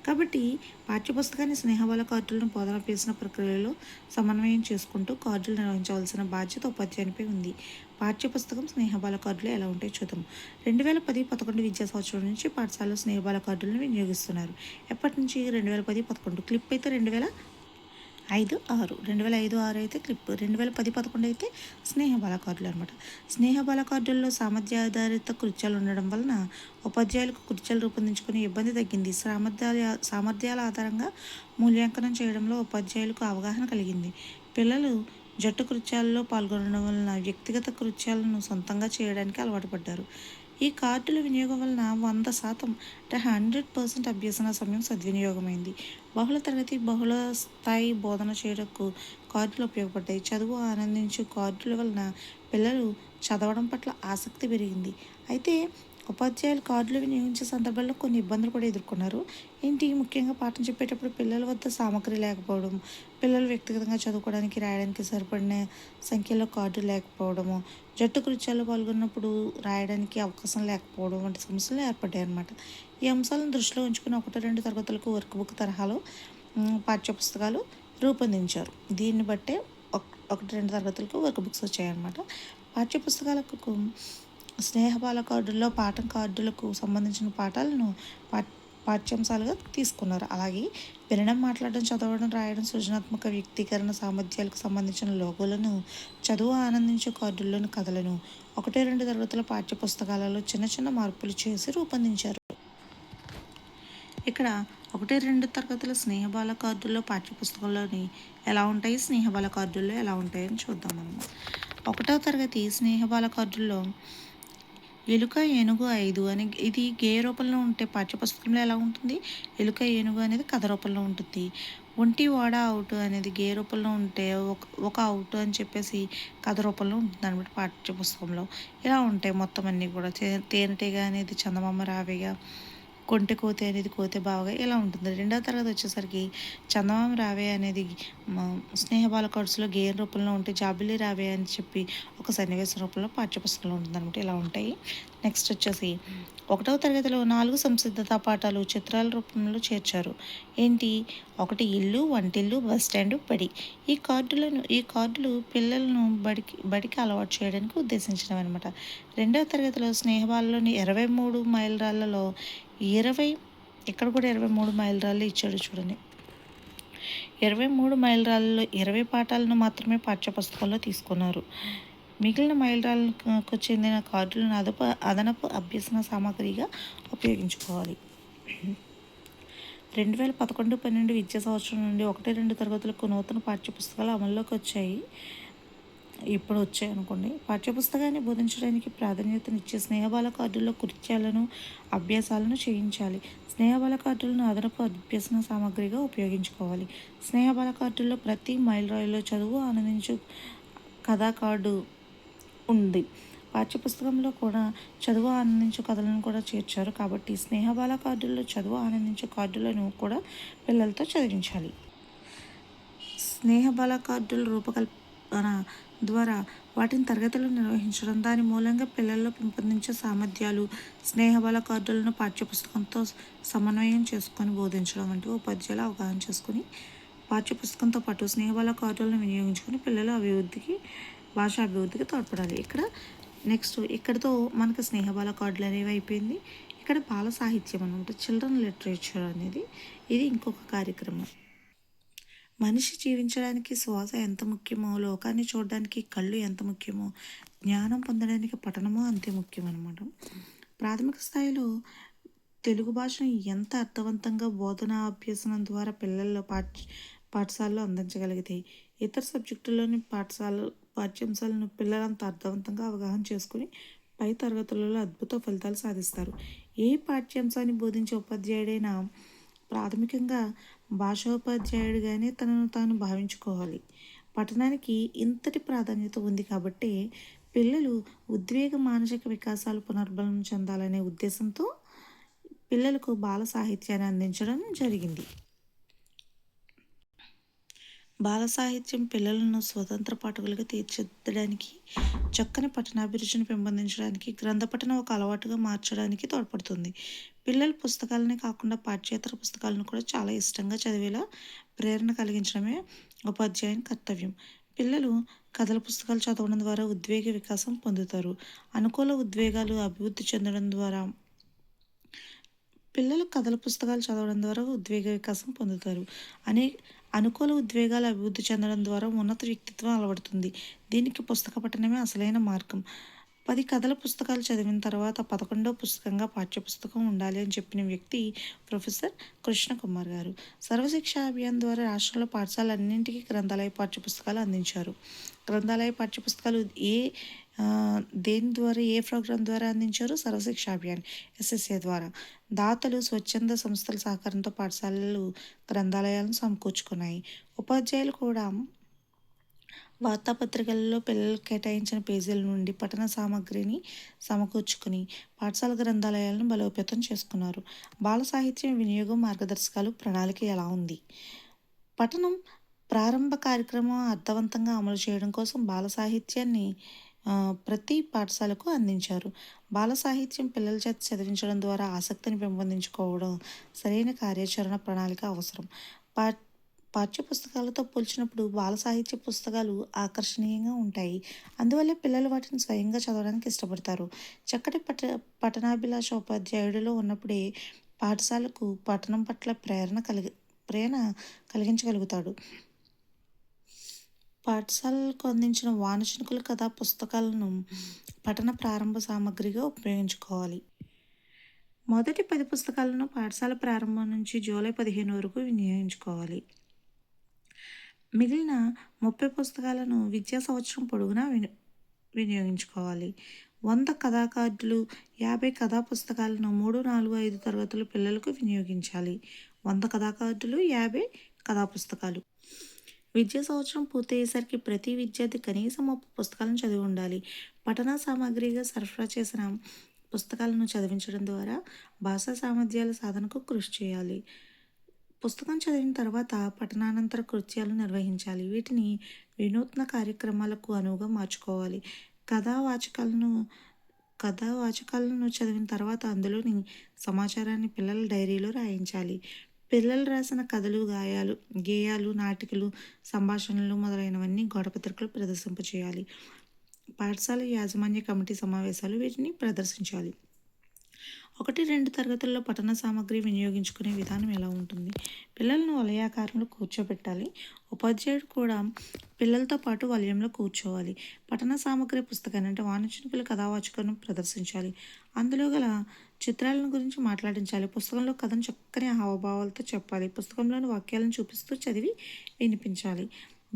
కాబట్టి పాఠ్యపుస్తకాన్ని స్నేహబల కార్డులను బోధనాభ్యసన ప్రక్రియలో సమన్వయం చేసుకుంటూ కార్డులు నిర్వహించవలసిన బాధ్యత ఉపాధ్యాయునిపై ఉంది. పాఠ్యపుస్తకం స్నేహబాల కార్డులు ఎలా ఉంటాయో చూద్దాం. 2010-11 విద్యా సంవత్సరం నుంచి పాఠశాలలో స్నేహబాల కార్డులను వినియోగిస్తున్నారు. ఎప్పటి నుంచి? 2010-11. క్లిప్ అయితే 2005-6, 2005-6 అయితే క్లిప్, 2010-11 అయితే స్నేహబాల కార్డులు అనమాట. స్నేహబాల కార్డుల్లో సామర్థ్యాధారిత కృత్యాలు ఉండడం వలన ఉపాధ్యాయులకు కృత్యాలు రూపొందించుకునే ఇబ్బంది తగ్గింది. సామర్థ్యాల ఆధారంగా మూల్యాంకనం చేయడంలో ఉపాధ్యాయులకు అవగాహన కలిగింది. పిల్లలు జట్టు కృత్యాల్లో పాల్గొనడం వలన వ్యక్తిగత కృత్యాలను సొంతంగా చేయడానికి అలవాటు పడ్డారు. ఈ కార్డుల వినియోగం వలన 100% అంటే 100% అభ్యసన సమయం సద్వినియోగమైంది. బహుళ తరగతి, బహుళ స్థాయి బోధన చేయడానికి కార్డులు ఉపయోగపడ్డాయి. చదువు ఆనందించు కార్డుల వలన పిల్లలు చదవడం పట్ల ఆసక్తి పెరిగింది. అయితే ఉపాధ్యాయులు కార్డులు వినియోగించే సందర్భంలో కొన్ని ఇబ్బందులు కూడా ఎదుర్కొన్నారు. ఏంటి? ముఖ్యంగా పాఠం చెప్పేటప్పుడు పిల్లల వద్ద సామగ్రి లేకపోవడం, పిల్లలు వ్యక్తిగతంగా చదువుకోవడానికి, రాయడానికి సరిపడిన సంఖ్యలో కార్డులు లేకపోవడము, జట్టు కృత్యాల్లో పాల్గొన్నప్పుడు రాయడానికి అవకాశం లేకపోవడం వంటి సమస్యలు ఏర్పడ్డాయి అన్నమాట. ఈ అంశాలను దృష్టిలో ఉంచుకుని 1, 2 తరగతులకు వర్క్ బుక్ తరహాలో పాఠ్యపుస్తకాలు రూపొందించారు. దీన్ని బట్టే 1, 2 తరగతులకు వర్క్ బుక్స్ వచ్చాయన్నమాట. పాఠ్యపుస్తకాలకు స్నేహబాల కార్డుల్లో పాఠం కార్డులకు సంబంధించిన పాఠాలను పాఠ్యాంశాలుగా తీసుకున్నారు. అలాగే వినడం, మాట్లాడడం, చదవడం, రాయడం, సృజనాత్మక వ్యక్తీకరణ సామర్థ్యాలకు సంబంధించిన లోగోలను, చదువు ఆనందించే కార్డుల్లోని కథలను 1, 2 తరగతుల పాఠ్యపుస్తకాలలో చిన్న చిన్న మార్పులు చేసి రూపొందించారు. ఇక్కడ 1, 2 తరగతుల స్నేహబాల కార్డుల్లో పాఠ్యపుస్తకంలోని ఎలా ఉంటాయి, స్నేహబాల కార్డుల్లో ఎలా ఉంటాయని చూద్దాం మనం. 1వ తరగతి స్నేహబాల కార్డుల్లో ఎలుక ఏనుగు 5 అని ఇది గేయ రూపంలో ఉంటే పాఠ్యపుస్తకంలో ఎలా ఉంటుంది? ఎలుక ఏనుగు అనేది కథ రూపంలో ఉంటుంది. ఒంటి వాడ అవుట్ అనేది గేయ రూపంలో ఉంటే ఒక అవుట్ అని చెప్పేసి కథ రూపంలో ఉంటుంది అనమాట పాఠ్యపుస్తకంలో. ఇలా ఉంటాయి మొత్తం అన్నీ కూడా. తేనెటీగ అనేది చందమామ రావేగా, కొంటె కోతి అనేది కోతే బావగా ఇలా ఉంటుంది. 2వ తరగతి వచ్చేసరికి చందమామ రావే అనేది స్నేహబాల కోర్సులో గేయం రూపంలో ఉంటే జాబిలి రావే అని చెప్పి ఒక సన్నివేశ రూపంలో పాఠ్యపుస్తకంలో ఉంటుంది అనమాట. ఇలా ఉంటాయి. నెక్స్ట్ వచ్చేసి 1వ తరగతిలో 4 సంసిద్ధతా పాఠాలు చిత్రాల రూపంలో చేర్చారు. ఏంటి? 1 ఇల్లు, వంటిల్లు, బస్ స్టాండ్, బడి. ఈ కార్డులు పిల్లలను బడికి అలవాటు చేయడానికి ఉద్దేశించినవి అనమాట. 2వ తరగతిలో స్నేహబాలలోని 23 మైలురాళ్లలో 20 ఇక్కడ కూడా 23 మైలురాళ్ళు ఇచ్చాడు చూడండి. 23 మైలురాళ్ళలో 20 పాఠాలను మాత్రమే పాఠ్యపుస్తకంలో తీసుకున్నారు. మిగిలిన మైలురాళ్ళకు చెందిన కార్డులను అదనపు అభ్యసన సామగ్రిగా ఉపయోగించుకోవాలి. 2011-12 విద్యా సంవత్సరం నుండి 1, 2 తరగతులకు నూతన పాఠ్యపుస్తకాలు అమల్లోకి వచ్చాయి. ఇప్పుడు వచ్చాయి అనుకోండి. పాఠ్యపుస్తకాన్ని బోధించడానికి ప్రాధాన్యతనిచ్చే స్నేహబాల కార్డుల్లో కృత్యాలను, అభ్యాసాలను చేయించాలి. స్నేహబాల కార్డులను అదనపు అభ్యసన సామగ్రిగా ఉపయోగించుకోవాలి. స్నేహబాల కార్డుల్లో ప్రతి మైలురాయిలో చదువు ఆనందించు కథా కార్డు ఉంది. పాఠ్యపుస్తకంలో కూడా చదువు ఆనందించు కథలను కూడా చేర్చారు. కాబట్టి స్నేహబాల కార్డుల్లో చదువు ఆనందించే కార్డులను కూడా పిల్లలతో చదివించాలి. స్నేహబాల కార్డుల రూపకల్పన ద్వారా వాటిని తరగతిలో నిర్వహించడం, దాని మూలంగా పిల్లల్లో పెంపొందించే సామర్థ్యాలు, స్నేహబాల కార్డులను పాఠ్యపుస్తకంతో సమన్వయం చేసుకొని బోధించడం వంటివి ఉపాధ్యాయులు అవగాహన చేసుకుని పాఠ్యపుస్తకంతో పాటు స్నేహబాల కార్డులను వినియోగించుకొని పిల్లల అభివృద్ధికి, భాష అభివృద్ధికి తోడ్పడాలి. ఇక్కడితో మనకు స్నేహబాల కార్డులు అనేవి అయిపోయింది. ఇక్కడ బాల సాహిత్యం అనమాట, చిల్డ్రన్ లిటరేచర్ అనేది ఇది ఇంకొక కార్యక్రమం. మనిషి జీవించడానికి శ్వాస ఎంత ముఖ్యమో, లోకాన్ని చూడడానికి కళ్ళు ఎంత ముఖ్యమో, జ్ఞానం పొందడానికి పఠనమో అంతే ముఖ్యం అన్నమాట. ప్రాథమిక స్థాయిలో తెలుగు భాషను ఎంత అర్థవంతంగా బోధనా అభ్యసనం ద్వారా పిల్లల్లో పాఠశాలలో అందించగలిగితే ఇతర సబ్జెక్టుల్లోని పాఠ్యాంశాలను పిల్లలంతా అర్థవంతంగా అవగాహన చేసుకుని పై తరగతులలో అద్భుత ఫలితాలు సాధిస్తారు. ఏ పాఠ్యాంశాన్ని బోధించే ఉపాధ్యాయుడైనా ప్రాథమికంగా భాషోపాధ్యాయుడిగానే తనను తాను భావించుకోవాలి. పఠనానికి ఇంతటి ప్రాధాన్యత ఉంది కాబట్టి పిల్లలు ఉద్వేగ మానసిక వికాసాలు పునర్బలం చెందాలనే ఉద్దేశంతో పిల్లలకు బాల సాహిత్యాన్ని అందించడం జరిగింది. బాల సాహిత్యం పిల్లలను స్వతంత్ర పాఠకులుగా తీర్చిదిద్దడానికి, చక్కని పఠనాభిరుచిని పెంపొందించడానికి, గ్రంథ పఠనం ఒక అలవాటుగా మార్చడానికి తోడ్పడుతుంది. పిల్లలు పుస్తకాలనే కాకుండా పాఠ్యేతర పుస్తకాలను కూడా చాలా ఇష్టంగా చదివేలా ప్రేరణ కలిగించడమే ఉపాధ్యాయుని కర్తవ్యం. పిల్లలు కథల పుస్తకాలు చదవడం ద్వారా ఉద్వేగ వికాసం పొందుతారు. అనుకూల ఉద్వేగాలు అభివృద్ధి చెందడం ద్వారా పిల్లలు కథల పుస్తకాలు చదవడం ద్వారా ఉద్వేగ వికాసం పొందుతారు. అనే అనుకూల ఉద్వేగాలు అభివృద్ధి చెందడం ద్వారా ఉన్నత వ్యక్తిత్వం అలవడుతుంది. దీనికి పుస్తక పఠనమే అసలైన మార్గం. 10 కథల పుస్తకాలు చదివిన తర్వాత 11వ పుస్తకంగా పాఠ్యపుస్తకం ఉండాలి అని చెప్పిన వ్యక్తి ప్రొఫెసర్ కృష్ణకుమార్ గారు. సర్వశిక్షా అభియాన్ ద్వారా రాష్ట్రంలో పాఠశాలన్నింటికీ గ్రంథాలయ పాఠ్యపుస్తకాలు అందించారు. గ్రంథాలయ పాఠ్యపుస్తకాలు దేని ద్వారా, ఏ ప్రోగ్రాం ద్వారా అందించారు? సర్వశిక్షా అభియాన్ ఎస్ఎస్ఏ ద్వారా. దాతలు, స్వచ్ఛంద సంస్థల సహకారంతో పాఠశాలలు గ్రంథాలయాలను సమకూర్చుకున్నాయి. ఉపాధ్యాయులు కూడా వార్తాపత్రికలలో పిల్లలకు కేటాయించిన పేజీల నుండి పఠన సామగ్రిని సమకూర్చుకుని పాఠశాల గ్రంథాలయాలను బలోపేతం చేసుకున్నారు. బాల సాహిత్యం వినియోగం, మార్గదర్శకాలు, ప్రణాళిక ఎలా ఉంది? పఠనం ప్రారంభ కార్యక్రమం అర్థవంతంగా అమలు చేయడం కోసం బాల సాహిత్యాన్ని ప్రతి పాఠశాలకు అందించారు. బాల సాహిత్యం పిల్లల చేత చదివించడం ద్వారా ఆసక్తిని పెంపొందించుకోవడం సరైన కార్యాచరణ ప్రణాళిక అవసరం. పాఠ్యపుస్తకాలతో పోల్చినప్పుడు బాల సాహిత్య పుస్తకాలు ఆకర్షణీయంగా ఉంటాయి. అందువల్ల పిల్లలు వాటిని స్వయంగా చదవడానికి ఇష్టపడతారు. చక్కటి పఠనాభిలాష ఉపాధ్యాయుడిలో ఉన్నప్పుడే పాఠశాలకు పఠనం పట్ల ప్రేరణ కలిగించగలుగుతాడు. పాఠశాలలకు అందించిన వానచినుకుల కథా పుస్తకాలను పఠన ప్రారంభ సామగ్రిగా ఉపయోగించుకోవాలి. మొదటి 10 పుస్తకాలను పాఠశాల ప్రారంభం నుంచి జూలై 15 వరకు వినియోగించుకోవాలి. మిగిలిన 30 పుస్తకాలను విద్యా సంవత్సరం పొడవునా వినియోగించుకోవాలి. 100 కథా కార్డులు, 50 కథా పుస్తకాలను 3, 4, 5 తరగతుల పిల్లలకు వినియోగించాలి. 100 కథా కార్డులు, 50 కథా పుస్తకాలు. విద్యా సంవత్సరం పూర్తయ్యేసరికి ప్రతి విద్యార్థి కనీసం 30 పుస్తకాలను చదివి ఉండాలి. పఠన సామగ్రిగా సరఫరా చేసిన పుస్తకాలను చదివించడం ద్వారా భాషా సామర్థ్యాల సాధనకు కృషి చేయాలి. పుస్తకం చదివిన తర్వాత పఠనానంతర కృత్యాలు నిర్వహించాలి. వీటిని వినూత్న కార్యక్రమాలకు అనువుగా మార్చుకోవాలి. కథావాచకాలను చదివిన తర్వాత అందులోని సమాచారాన్ని పిల్లల డైరీలో రాయించాలి. పిల్లలు రాసిన కథలు, గేయాలు, నాటికలు, సంభాషణలు మొదలైనవన్నీ గోడపత్రికలు ప్రదర్శింపచేయాలి. పాఠశాల యాజమాన్య కమిటీ సమావేశాలు వీటిని ప్రదర్శించాలి. 1-2 తరగతుల్లో పఠన సామగ్రి వినియోగించుకునే విధానం ఎలా ఉంటుంది? పిల్లలను వలయాకారంలో కూర్చోబెట్టాలి. ఉపాధ్యాయుడు కూడా పిల్లలతో పాటు వలయంలో కూర్చోవాలి. పఠన సామగ్రి పుస్తకాన్ని అంటే వానచినుకుల కథావాచకాలను ప్రదర్శించాలి. అందులో గల చిత్రాలను గురించి మాట్లాడించాలి. పుస్తకంలో కథను చక్కని హావభావాలతో చెప్పాలి. పుస్తకంలోని వాక్యాలను చూపిస్తూ చదివి వినిపించాలి.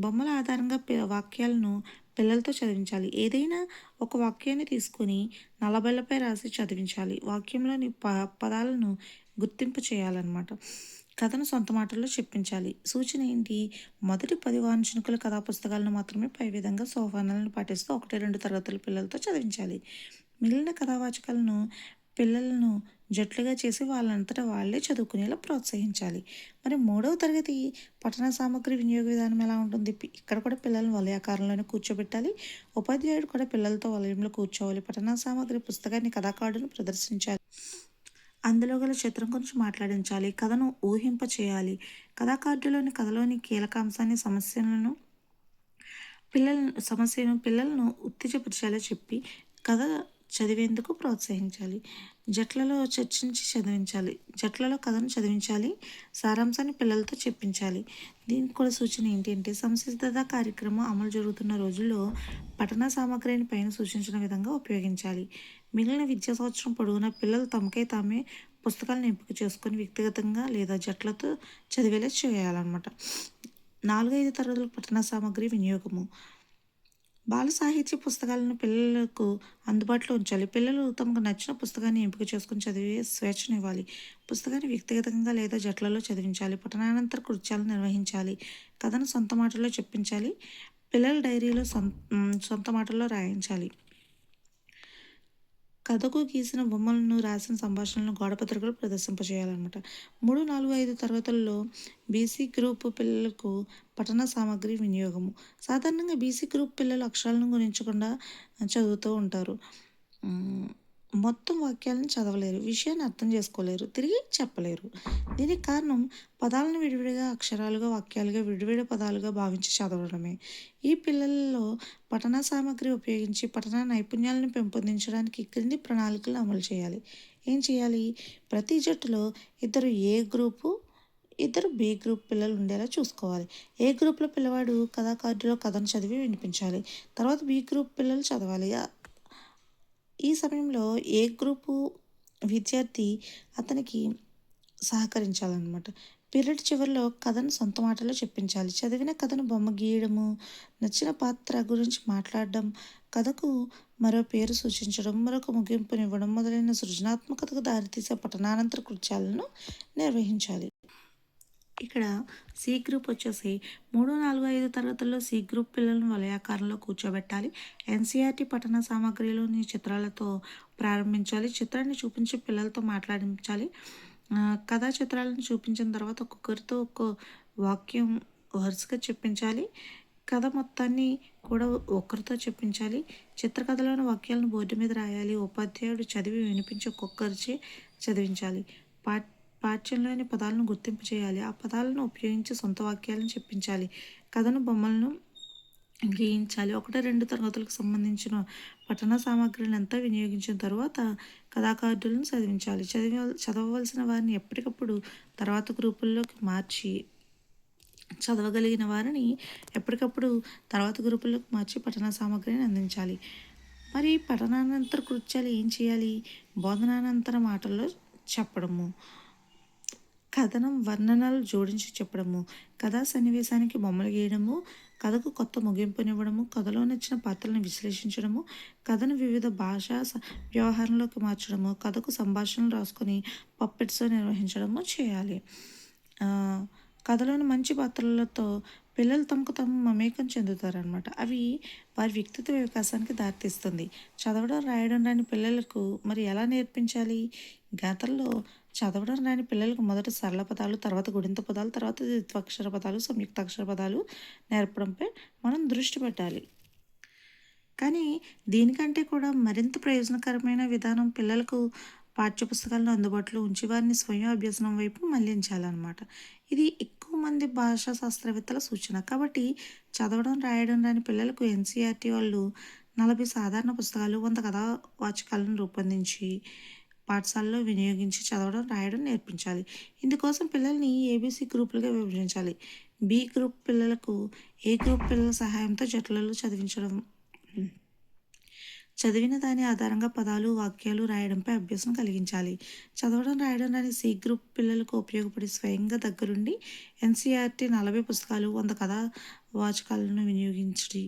బొమ్మల ఆధారంగా వాక్యాలను పిల్లలతో చదివించాలి. ఏదైనా ఒక వాక్యాన్ని తీసుకొని నల్లబెల్లపై రాసి చదివించాలి. వాక్యంలోని పదాలను గుర్తింపు చేయాలన్నమాట. కథను సొంత మాటల్లో చెప్పించాలి. సూచన ఏంటి? మొదటి 10 వానచినుకుల కథా పుస్తకాలను మాత్రమే పై విధంగా సోపానాలను పాటిస్తూ 1-2 తరగతుల పిల్లలతో చదివించాలి. మిగిలిన కథావాచకాలను పిల్లలను జట్లుగా చేసి వాళ్ళంతటా వాళ్ళే చదువుకునేలా ప్రోత్సహించాలి. మరి 3వ తరగతి పఠన సామగ్రి వినియోగ విధానం ఎలా ఉంటుంది? ఇక్కడ కూడా పిల్లలను వలయాకారంలోనే కూర్చోబెట్టాలి. ఉపాధ్యాయుడు కూడా పిల్లలతో వలయంలో కూర్చోవాలి. పఠన సామగ్రి పుస్తకాన్ని కథాకార్డును ప్రదర్శించాలి. అందులో గల చిత్రం గురించి మాట్లాడించాలి. కథను ఊహింప చేయాలి. కథాకార్డులోని కథలోని కీలకాంశాన్ని పిల్లలను ఉత్తేజపరిచేలా చెప్పి కథ చదివేందుకు ప్రోత్సహించాలి. జట్లలో చర్చించి చదివించాలి. జట్లలో కథను చదివించాలి. సారాంశాన్ని పిల్లలతో చెప్పించాలి. దీనికి కూడా సూచన ఏంటి అంటే సంసిద్ధత కార్యక్రమం అమలు జరుగుతున్న రోజుల్లో పఠన సామగ్రిని పైన సూచించిన విధంగా ఉపయోగించాలి. మిగిలిన విద్యా సంవత్సరం పొడవునా పిల్లలు తమకై తామే పుస్తకాలను ఎంపిక చేసుకొని వ్యక్తిగతంగా లేదా జట్లతో చదివేలా చేయాలన్నమాట. 4-5 తరగతుల పఠన సామగ్రి వినియోగము. బాల సాహిత్య పుస్తకాలను పిల్లలకు అందుబాటులో ఉంచాలి. పిల్లలు తమకు నచ్చిన పుస్తకాన్ని ఎంపిక చేసుకొని చదివే స్వేచ్ఛనివ్వాలి. పుస్తకాన్ని వ్యక్తిగతంగా లేదా జట్లలో చదివించాలి. పఠనానంతర కృత్యాలు నిర్వహించాలి. కథను సొంత మాటల్లో చెప్పించాలి. పిల్లల డైరీలో సొంత మాటల్లో రాయించాలి. కథకు గీసిన బొమ్మలను, రాసిన సంభాషణలను గోడపత్రికలు ప్రదర్శింపజేయాలన్నమాట. 3, 4, 5 తరగతుల్లో బీసీ గ్రూప్ పిల్లలకు పఠన సామగ్రి వినియోగము. సాధారణంగా బీసీ గ్రూప్ పిల్లలు అక్షరాలను గురించకుండా చదువుతూ ఉంటారు. హ్మ్. మొత్తం వాక్యాలను చదవలేరు. విషయాన్ని అర్థం చేసుకోలేరు. తిరిగి చెప్పలేరు. దీనికి కారణం పదాలను విడివిడిగా అక్షరాలుగా, వాక్యాలుగా, విడివిడి పదాలుగా భావించి చదవడమే. ఈ పిల్లలలో పఠన సామగ్రి ఉపయోగించి పఠన నైపుణ్యాలను పెంపొందించడానికి క్రింది ప్రణాళికలు అమలు చేయాలి. ఏం చేయాలి? ప్రతి జట్టులో ఇద్దరు ఏ గ్రూపు, ఇద్దరు బి గ్రూప్ పిల్లలు ఉండేలా చూసుకోవాలి. ఏ గ్రూప్లో పిల్లవాడు కథా కార్డులో కథను చదివి వినిపించాలి. తర్వాత బి గ్రూప్ పిల్లలు చదవాలి. ఈ సమయంలో ఏ గ్రూపు విద్యార్థి అతనికి సహకరించాలన్నమాట. పీరియడ్ చివరిలో కథను సొంత మాటలో చెప్పించాలి. చదివిన కథను బొమ్మ గీయడము, నచ్చిన పాత్ర గురించి మాట్లాడడం, కథకు మరో పేరు సూచించడం, మరొక ముగింపునివ్వడం మొదలైన సృజనాత్మకతకు దారితీసే పఠనానంతర కృత్యాలను నిర్వహించాలి. ఇక్కడ సి గ్రూప్ వచ్చేసి 3, 4, 5 తరగతుల్లో సి గ్రూప్ పిల్లలను వలయాకారంలో కూర్చోబెట్టాలి. ఎన్సీఆర్టీ పఠన సామగ్రిలోని చిత్రాలతో ప్రారంభించాలి. చిత్రాన్ని చూపించి పిల్లలతో మాట్లాడించాలి. కథా చిత్రాలను చూపించిన తర్వాత ఒక్కొక్కరితో ఒక్కో వాక్యం వరుసగా చెప్పించాలి. కథ మొత్తాన్ని కూడా ఒక్కరితో చెప్పించాలి. చిత్రకథలోని వాక్యాలను బోర్డు మీద రాయాలి. ఉపాధ్యాయుడు చదివి వినిపించి ఒక్కొక్కరిచే చదివించాలి. పాఠ్యంలోని పదాలను గుర్తింపు చేయాలి. ఆ పదాలను ఉపయోగించి సొంత వాక్యాలను చెప్పించాలి. కథను బొమ్మలను గీయించాలి. 1, 2 తరగతులకు సంబంధించిన పఠన సామగ్రిని అంతా వినియోగించిన తర్వాత కథాకార్డులను చదివించాలి. చదవవలసిన వారిని ఎప్పటికప్పుడు తర్వాత గ్రూపుల్లోకి మార్చి చదవగలిగిన వారిని ఎప్పటికప్పుడు తర్వాత గ్రూపుల్లోకి మార్చి పఠన సామగ్రిని అందించాలి. మరి పఠనానంతర కృత్యాలు ఏం చేయాలి? బోధనానంతర మాటల్లో చెప్పడము, కథనం వర్ణనలు జోడించి చెప్పడము, కథా సన్నివేశానికి బొమ్మలు గీయడము, కథకు కొత్త ముగింపునివ్వడము, కథలో నచ్చిన పాత్రలను విశ్లేషించడము, కథను వివిధ భాషా వ్యవహారంలోకి మార్చడము, కథకు సంభాషణలు రాసుకొని పప్పెట్స్తో నిర్వహించడము చేయాలి. కథలోని మంచి పాత్రలతో పిల్లలు తమకు తాము మమేకం చెందుతారనమాట. అవి వారి వ్యక్తిత్వ వికాసానికి దారితీస్తుంది. చదవడం రాయడం రాని పిల్లలకు మరి ఎలా నేర్పించాలి? గాథల్లో చదవడం రాని పిల్లలకు మొదట సరళ పదాలు, తర్వాత గుణింత పదాలు, తర్వాత ద్విత్వాక్షర పదాలు, సంయుక్తాక్షర పదాలు నేర్పడంపై మనం దృష్టి పెట్టాలి. కానీ దీనికంటే కూడా మరింత ప్రయోజనకరమైన విధానం పిల్లలకు పాఠ్యపుస్తకాలను అందుబాటులో ఉంచి వారిని స్వయం అభ్యసనం వైపు మళ్లించాలన్నమాట. ఇది ఎక్కువ మంది భాషా శాస్త్రవేత్తల సూచన. కాబట్టి చదవడం రాయడం రాని పిల్లలకు ఎన్సీఆర్టీ వాళ్ళు 40 సాధారణ పుస్తకాలు, 100 కథా వాచకాలను రూపొందించి పాఠశాలలో వినియోగించి చదవడం రాయడం నేర్పించాలి. ఇందుకోసం పిల్లల్ని ఏబీసీ గ్రూపులుగా విభజించాలి. బి గ్రూప్ పిల్లలకు ఏ గ్రూప్ పిల్లల సహాయంతో జట్లలో చదివించడం, చదివిన దాని ఆధారంగా పదాలు, వాక్యాలు రాయడంపై అభ్యాసం కలిగించాలి. చదవడం రాయడం రాని సి గ్రూప్ పిల్లలకు ఉపయోగపడి స్వయంగా దగ్గరుండి ఎన్సీఆర్టీ 40 పుస్తకాలు, 100 కథా వాచకాలను వినియోగించి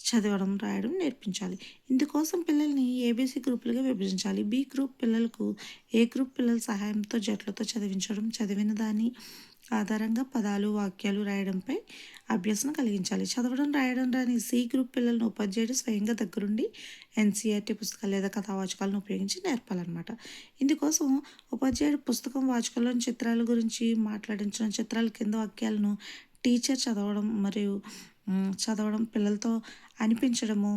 చదవడం రాయడం నేర్పించాలి. ఇందుకోసం పిల్లల్ని ఏబీసీ గ్రూపులుగా విభజించాలి. బి గ్రూప్ పిల్లలకు ఏ గ్రూప్ పిల్లల సహాయంతో జట్లతో చదివించడం, చదివిన దాని ఆధారంగా పదాలు, వాక్యాలు రాయడంపై అభ్యసనం కలిగించాలి. చదవడం రాయడం రాని సి గ్రూప్ పిల్లలను ఉపాధ్యాయుడు స్వయంగా దగ్గరుండి ఎన్సీఆర్టీ పుస్తకాలు లేదా కథావాచకాలను ఉపయోగించి నేర్పాలన్నమాట. ఇందుకోసం ఉపాధ్యాయుడు పుస్తకం వాచకంలోని చిత్రాల గురించి మాట్లాడించడం, చిత్రాల కింద వాక్యాలను టీచర్ చదవడం, పిల్లలతో అనిపించడము,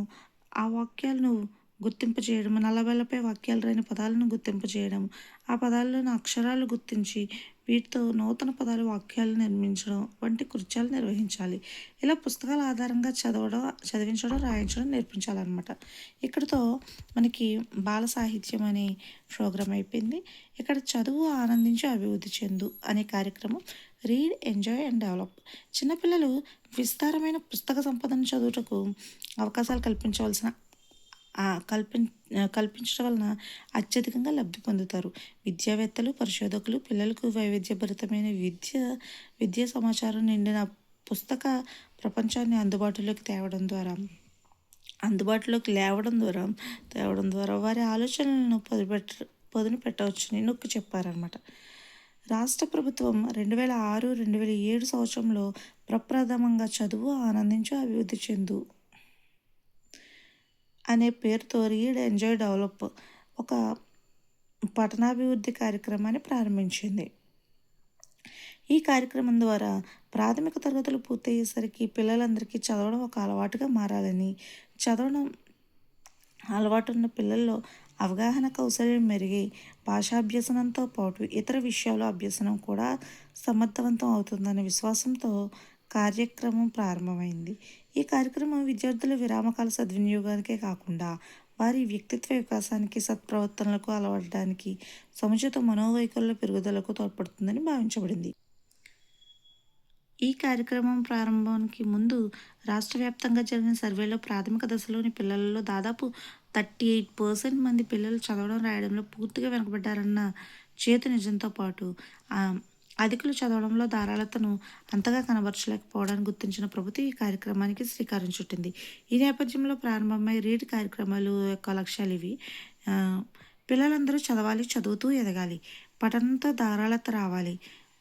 ఆ వాక్యాలను గుర్తింపు చేయడం, నల్లబెల్లపై వాక్యాలు రాని పదాలను గుర్తింపు చేయడం, ఆ పదాల్లోని అక్షరాలు గుర్తించి వీటితో నూతన పదాలు, వాక్యాలు నిర్మించడం వంటి కృత్యాలు నిర్వహించాలి. ఇలా పుస్తకాల ఆధారంగా చదివించడం, రాయించడం నేర్పించాలన్నమాట. ఇక్కడితో మనకి బాల సాహిత్యం అనే ప్రోగ్రాం అయిపోయింది. ఇక్కడ చదువు ఆనందించి అభివృద్ధి చెందు అనే కార్యక్రమం రీడ్, ఎంజాయ్ అండ్ డెవలప్. చిన్నపిల్లలు విస్తారమైన పుస్తక సంపదను చదువుటకు అవకాశాలు కల్పించడం వలన అత్యధికంగా లబ్ధి పొందుతారు. విద్యావేత్తలు, పరిశోధకులు పిల్లలకు వైవిధ్యభరితమైన విద్యా సమాచారం నిండిన పుస్తక ప్రపంచాన్ని అందుబాటులోకి తేవడం ద్వారా అందుబాటులోకి తేవడం ద్వారా వారి ఆలోచనలను పదును పెట్టవచ్చని నొక్కి చెప్పారనమాట. రాష్ట్ర ప్రభుత్వం 2006-2007 సంవత్సరంలో ప్రప్రథమంగా చదువు ఆనందించు అభివృద్ధి చెందు అనే పేరుతో రీడ్ ఎంజాయ్ డెవలప్ ఒక పట్టణాభివృద్ధి కార్యక్రమాన్ని ప్రారంభించింది. ఈ కార్యక్రమం ద్వారా ప్రాథమిక తరగతులు పూర్తయ్యేసరికి పిల్లలందరికీ చదవడం ఒక అలవాటుగా మారాలని, చదవడం అలవాటు ఉన్న పిల్లల్లో అవగాహన కౌశల్యం మెరుగై భాషాభ్యసనంతో పాటు ఇతర విషయాల అభ్యసనం కూడా సమర్థవంతం అవుతుందనే విశ్వాసంతో కార్యక్రమం ప్రారంభమైంది. ఈ కార్యక్రమం విద్యార్థుల విరామకాల సద్వినియోగానికే కాకుండా వారి వ్యక్తిత్వ వికాసానికి, సత్ప్రవర్తనలకు అలవడడానికి, సముచిత మనోవైకల్య పెరుగుదలకు తోడ్పడుతుందని భావించబడింది. ఈ కార్యక్రమం ప్రారంభానికి ముందు రాష్ట్ర వ్యాప్తంగా జరిగిన సర్వేలో ప్రాథమిక దశలోని పిల్లలలో దాదాపు 38% మంది పిల్లలు చదవడం, రాయడంలో పూర్తిగా వెనుకబడ్డారన్న చేదు నిజంతో పాటు అధికులు చదవడంలో ధారాళతను అంతగా కనబరచలేకపోవడాన్ని గుర్తించిన ప్రభుత్వం ఈ కార్యక్రమానికి శ్రీకారం చుట్టింది. ఈ నేపథ్యంలో ప్రారంభమై రీడ్ కార్యక్రమాలు యొక్క లక్ష్యాలు ఇవి. పిల్లలందరూ చదవాలి, చదువుతూ ఎదగాలి, పఠనంతో ధారాళత రావాలి.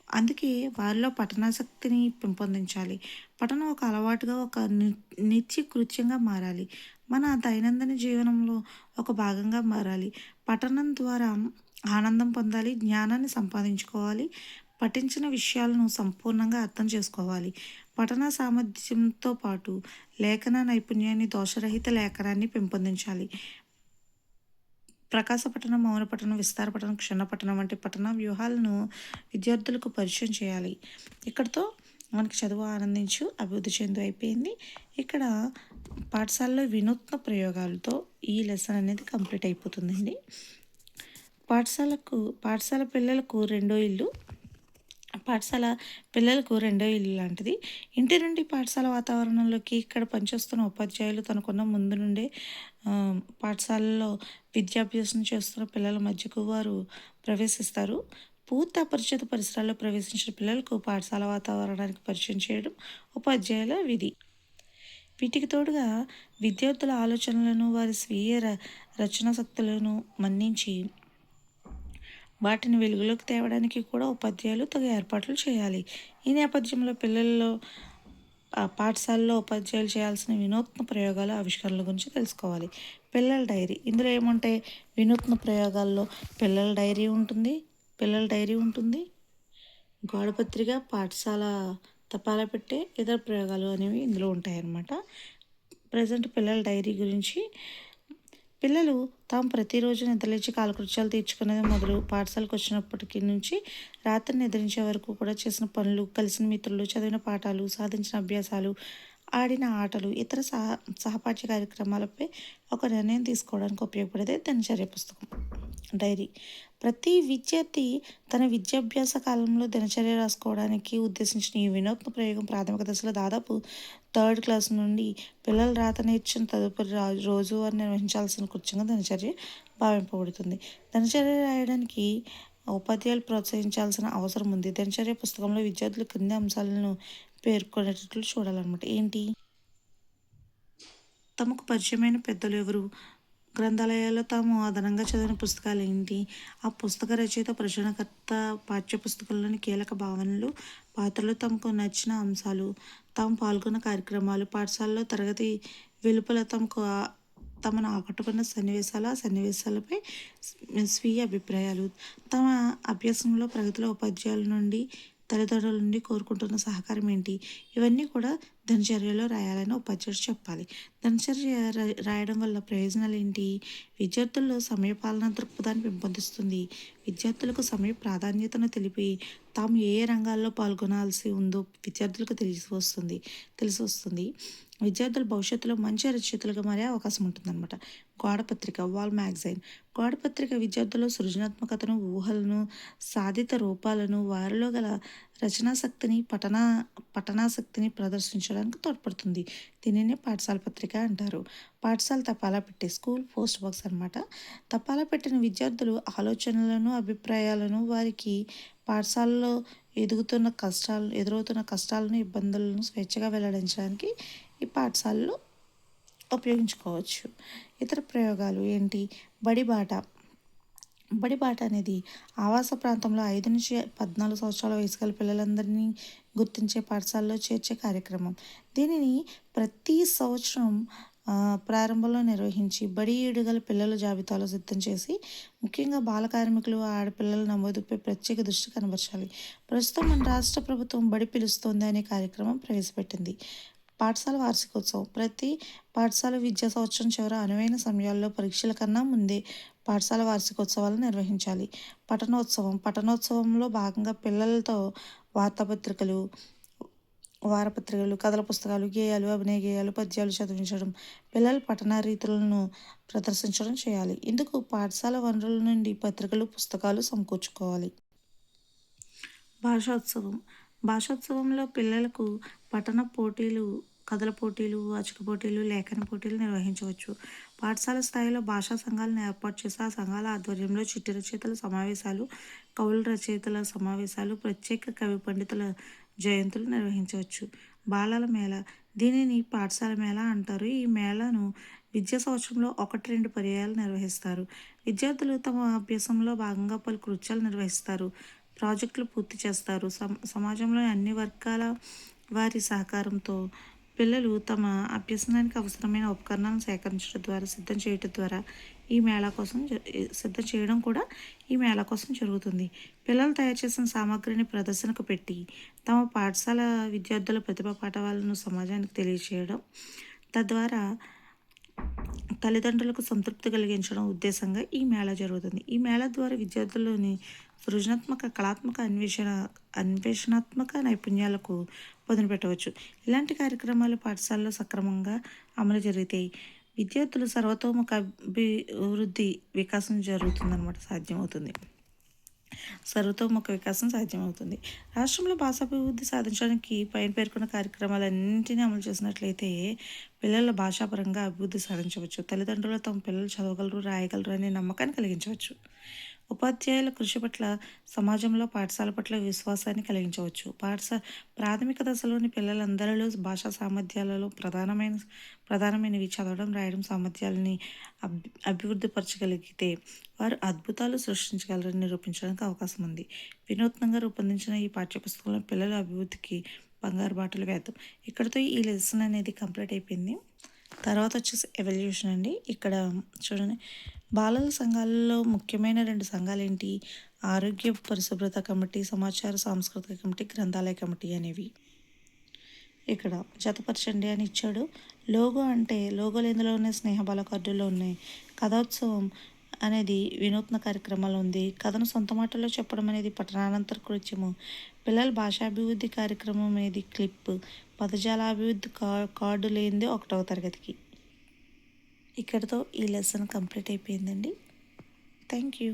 అందుకే వారిలో పఠనాసక్తిని పెంపొందించాలి. పఠనం ఒక అలవాటుగా, ఒక నిత్య కృత్యంగా మారాలి. మన దైనందిన జీవనంలో ఒక భాగంగా మారాలి. పఠనం ద్వారా ఆనందం పొందాలి, జ్ఞానాన్ని సంపాదించుకోవాలి, పఠించిన విషయాలను సంపూర్ణంగా అర్థం చేసుకోవాలి. పఠన సామర్థ్యంతో పాటు లేఖన నైపుణ్యాన్ని, దోషరహిత లేఖనాన్ని పెంపొందించాలి. ప్రకాశ పఠనం, మౌన పఠనం, విస్తార పఠనం, క్షణ పఠనం వంటి పఠన వ్యూహాలను విద్యార్థులకు పరిచయం చేయాలి. ఇక్కడితో మనకి చదువు ఆనందించు అభివృద్ధి చెందు అయిపోయింది. ఇక్కడ పాఠశాలలో ప్రయోగాలతో ఈ లెసన్ అనేది కంప్లీట్ అయిపోతుందండి. పాఠశాల పిల్లలకు రెండో ఇల్లు లాంటిది. ఇంటి నుండి పాఠశాల వాతావరణంలోకి ఇక్కడ పనిచేస్తున్న ఉపాధ్యాయులు తనకున్న ముందు నుండే పాఠశాలలో విద్యాభ్యాసం చేస్తున్న పిల్లల మధ్యకు వారు ప్రవేశిస్తారు. పూర్తి అపరిచిత పరిసరాల్లో ప్రవేశించిన పిల్లలకు పాఠశాల వాతావరణానికి పరిచయం చేయడం ఉపాధ్యాయుల విధి. వీటికి తోడుగా విద్యార్థుల ఆలోచనలను, వారి స్వీయ రచనా శక్తులను మన్నించి వాటిని వెలుగులోకి తేవడానికి కూడా ఉపాధ్యాయులు తగు ఏర్పాట్లు చేయాలి. ఈ నేపథ్యంలో పాఠశాలలో ఉపాధ్యాయులు చేయాల్సిన వినూత్న ప్రయోగాలు, ఆవిష్కరణల గురించి తెలుసుకోవాలి. పిల్లల డైరీ, ఇందులో ఏముంటాయి? వినూత్న ప్రయోగాల్లో పిల్లల డైరీ ఉంటుంది, గోడపత్రిక, పాఠశాల తపాలా పెట్టే ఇతర ప్రయోగాలు అనేవి ఇందులో ఉంటాయన్నమాట. ప్రజెంట్ పిల్లల డైరీ గురించి, పిల్లలు తాము ప్రతిరోజు నిద్రలేచి కాలకృత్యాలు తీర్చుకునేది మొదలు పాఠశాలకు వచ్చినప్పటికీ నుంచి రాత్రి నిద్రించే వరకు కూడా చేసిన పనులు, కలిసిన మిత్రులు, చదివిన పాఠాలు, సాధించిన అభ్యాసాలు, ఆడిన ఆటలు, ఇతర సహపాఠ్య కార్యక్రమాలపై ఒక నిర్ణయం తీసుకోవడానికి ఉపయోగపడేదే దినచర్య పుస్తకం, డైరీ. ప్రతి విద్యార్థి తన విద్యాభ్యాస కాలంలో దినచర్య రాసుకోవడానికి ఉద్దేశించిన ఈ వినూత్న ప్రయోగం ప్రాథమిక దశలో దాదాపు 3rd క్లాస్ నుండి పిల్లలు రాత నేర్చిన తదుపరి రోజువారీ నిర్వహించాల్సిన కృత్యంగా దినచర్య భావింపబడుతుంది. దినచర్య రాయడానికి ఉపాధ్యాయులు ప్రోత్సహించాల్సిన అవసరం ఉంది. దినచర్య పుస్తకంలో విద్యార్థులు క్రింది అంశాలను పేర్కొనేటట్లు చూడాలన్నమాట. ఏంటి? తమకు పరిచయమైన పెద్దలు ఎవరు? గ్రంథాలయాల్లో తాము అదనంగా చదివిన పుస్తకాలు ఏంటి? ఆ పుస్తక రచయిత, ప్రచురణకర్త, పాఠ్య పుస్తకంలోని కీలక భావనలు, పాత్రలు, తమకు నచ్చిన అంశాలు, తాము పాల్గొన్న కార్యక్రమాలు, పాఠశాలలో తరగతి వెలుపల తమను ఆకట్టుకున్న సన్నివేశాలు, ఆ సన్నివేశాలపై స్వీయ అభిప్రాయాలు, తమ అభ్యాసంలో ప్రగతిలో ఉపాధ్యాయుల నుండి, తల్లిదండ్రుల నుండి కోరుకుంటున్న సహకారం ఏంటి? ఇవన్నీ కూడా దినచర్యలో రాయాలని ఉపాధ్యాయుడు చెప్పాలి. దినచర్య రాయడం వల్ల ప్రయోజనాలు ఏంటి? విద్యార్థుల్లో సమయపాలన దృక్పథాన్ని పెంపొందిస్తుంది. విద్యార్థులకు సమయ ప్రాధాన్యతను తెలిపి తాము ఏ రంగాల్లో పాల్గొనాల్సి ఉందో విద్యార్థులకు తెలిసి వస్తుంది. విద్యార్థుల భవిష్యత్తులో మంచి రచయితలుగా మారే అవకాశం ఉంటుందన్నమాట. గోడపత్రిక, వాల్ మ్యాగజైన్. గోడపత్రిక విద్యార్థుల్లో సృజనాత్మకతను, ఊహలను, సాధిత రూపాలను, వారిలో గల రచనాశక్తిని, పఠనాశక్తిని ప్రదర్శించడానికి తోడ్పడుతుంది. దీనిని పాఠశాల పత్రిక అంటారు. పాఠశాల తపాలా పెట్టే, స్కూల్ పోస్ట్ బాక్స్ అనమాట. తపాలా పెట్టిన విద్యార్థులు ఆలోచనలను, అభిప్రాయాలను, వారికి పాఠశాలలో ఎదురవుతున్న కష్టాలను, ఇబ్బందులను స్వేచ్ఛగా వెల్లడించడానికి ఈ పాఠశాలలో ఉపయోగించుకోవచ్చు. ఇతర ప్రయోగాలు ఏంటి? బడిబాట. బడిబాట అనేది ఆవాస ప్రాంతంలో 5-14 సంవత్సరాల వయసు గల పిల్లలందరినీ గుర్తించే పాఠశాలలో చేర్చే కార్యక్రమం. దీనిని ప్రతి సంవత్సరం ప్రారంభంలో నిర్వహించి బడి ఈడుగల పిల్లల జాబితాలో సిద్ధం చేసి ముఖ్యంగా బాల కార్మికులు, ఆడపిల్లల నమోదుపై ప్రత్యేక దృష్టి కనబరచాలి. ప్రస్తుతం మన రాష్ట్ర ప్రభుత్వం బడి పిలుస్తోంది అనే కార్యక్రమం ప్రవేశపెట్టింది. పాఠశాల వార్షికోత్సవం. ప్రతి పాఠశాల విద్యా సంవత్సరం చివర అనువైన సమయాల్లో పరీక్షల కన్నా ముందే పాఠశాల వార్షికోత్సవాలను నిర్వహించాలి. పఠనోత్సవం. పఠనోత్సవంలో భాగంగా పిల్లలతో వార్తాపత్రికలు, వారపత్రికలు, కథల పుస్తకాలు, గేయాలు, అభినయ గేయాలు, పద్యాలు చదివించడం, పిల్లల పఠన రీతులను ప్రదర్శించడం చేయాలి. ఇందుకు పాఠశాల వనరుల నుండి పత్రికలు, పుస్తకాలు సమకూర్చుకోవాలి. భాషోత్సవం. భాషోత్సవంలో పిల్లలకు పఠన పోటీలు, కథల పోటీలు, వాచక పోటీలు, లేఖన పోటీలు నిర్వహించవచ్చు. పాఠశాల స్థాయిలో భాషా సంఘాలను ఏర్పాటు చేసి ఆ సంఘాల ఆధ్వర్యంలో చిట్టి రచయితల సమావేశాలు, కవుల రచయితల సమావేశాలు, ప్రత్యేక కవి పండితుల జయంతులు నిర్వహించవచ్చు. బాలల మేళ. దీనిని పాఠశాల మేళ అంటారు. ఈ మేళను విద్యా సంవత్సరంలో 1-2 పర్యాయాలు నిర్వహిస్తారు. విద్యార్థులు తమ అభ్యాసంలో భాగంగా పలు కృత్యాలు నిర్వహిస్తారు, ప్రాజెక్టులు పూర్తి చేస్తారు. సమాజంలోని అన్ని వర్గాల వారి సహకారంతో పిల్లలు తమ అభ్యసనానికి అవసరమైన ఉపకరణాలను సేకరించడం ద్వారా సిద్ధం చేయడం కూడా ఈ మేళా కోసం జరుగుతుంది. పిల్లలు తయారు చేసిన సామాగ్రిని ప్రదర్శనకు పెట్టి తమ పాఠశాల విద్యార్థుల ప్రతిభా పాఠవాలను సమాజానికి తెలియచేయడం, తద్వారా తల్లిదండ్రులకు సంతృప్తి కలిగించడం ఉద్దేశంగా ఈ మేళా జరుగుతుంది. ఈ మేళా ద్వారా విద్యార్థుల్లోని సృజనాత్మక, కళాత్మక, అన్వేషణాత్మక నైపుణ్యాలకు పదును పెట్టవచ్చు. ఇలాంటి కార్యక్రమాలు పాఠశాలలో సక్రమంగా అమలు జరిగితే విద్యార్థులు సర్వతోముఖ వికాసం సాధ్యమవుతుంది. రాష్ట్రంలో భాషాభివృద్ధి సాధించడానికి పైన పేర్కొన్న కార్యక్రమాలన్నింటినీ అమలు చేసినట్లయితే పిల్లల భాషాపరంగా అభివృద్ధి సాధించవచ్చు. తల్లిదండ్రులు తమ పిల్లలు చదవగలరు, రాయగలరు అనే నమ్మకాన్ని కలిగించవచ్చు. ఉపాధ్యాయుల కృషి పట్ల సమాజంలో పాఠశాల పట్ల విశ్వాసాన్ని కలిగించవచ్చు. ప్రాథమిక దశలోని పిల్లలందరిలో భాషా సామర్థ్యాలలో ప్రధానమైనవి చదవడం, రాయడం సామర్థ్యాలని అభివృద్ధిపరచగలిగితే వారు అద్భుతాలు సృష్టించగలరని నిరూపించడానికి అవకాశం ఉంది. వినూత్నంగా రూపొందించిన ఈ పాఠ్యపుస్తకంలో పిల్లల అభివృద్ధికి బంగారు బాటలు వేద్దాం. ఇక్కడితో ఈ లెసన్ అనేది కంప్లీట్ అయిపోయింది. తర్వాత వచ్చేసి ఎవల్యూషన్ అండి. ఇక్కడ చూడండి, బాలల సంఘాలలో ముఖ్యమైన 2 సంఘాలు ఏంటి? ఆరోగ్య పరిశుభ్రత కమిటీ, సమాచార సాంస్కృతిక కమిటీ, గ్రంథాలయ కమిటీ అనేవి. ఇక్కడ జతపరచండి అని ఇచ్చాడు. లోగోలు ఇందులోనే స్నేహబాల కార్డుల్లో ఉన్నాయి. కథోత్సవం అనేది వినూత్న కార్యక్రమాలు ఉంది. కథను సొంత మాటల్లో చెప్పడం అనేది పఠనానంతర కృత్యము. పిల్లల భాషాభివృద్ధి కార్యక్రమం అనేది క్లిప్. పదజాల అభివృద్ధి కార్డు లేనిది 1వ తరగతికి. ఇక్కడితో ఈ లెసన్ కంప్లీట్ అయిపోయిందండి. Thank you.